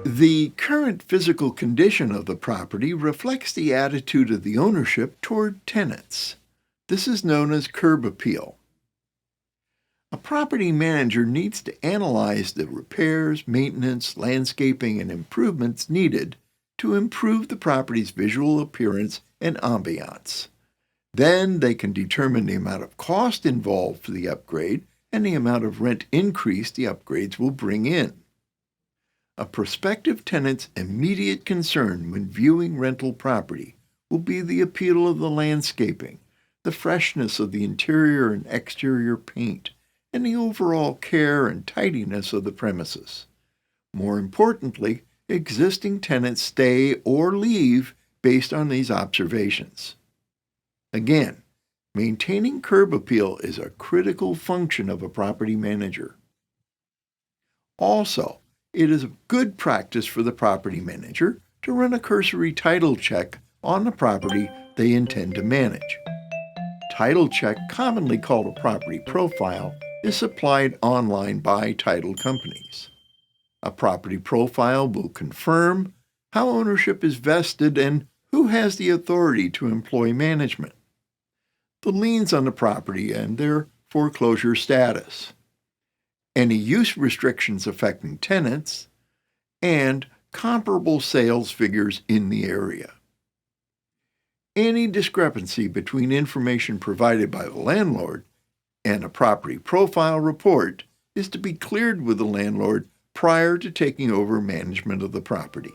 The current physical condition of the property reflects the attitude of the ownership toward tenants. This is known as curb appeal. A property manager needs to analyze the repairs, maintenance, landscaping, and improvements needed to improve the property's visual appearance and ambiance. Then they can determine the amount of cost involved for the upgrade and the amount of rent increase the upgrades will bring in. A prospective tenant's immediate concern when viewing rental property will be the appeal of the landscaping, the freshness of the interior and exterior paint, and the overall care and tidiness of the premises. More importantly, existing tenants stay or leave based on these observations. Again, maintaining curb appeal is a critical function of a property manager. Also, it is a good practice for the property manager to run a cursory title check on the property they intend to manage. Title check, commonly called a property profile, is supplied online by title companies. A property profile will confirm how ownership is vested and who has the authority to employ management, the liens on the property and their foreclosure status, any use restrictions affecting tenants, and comparable sales figures in the area. Any discrepancy between information provided by the landlord and a property profile report is to be cleared with the landlord prior to taking over management of the property.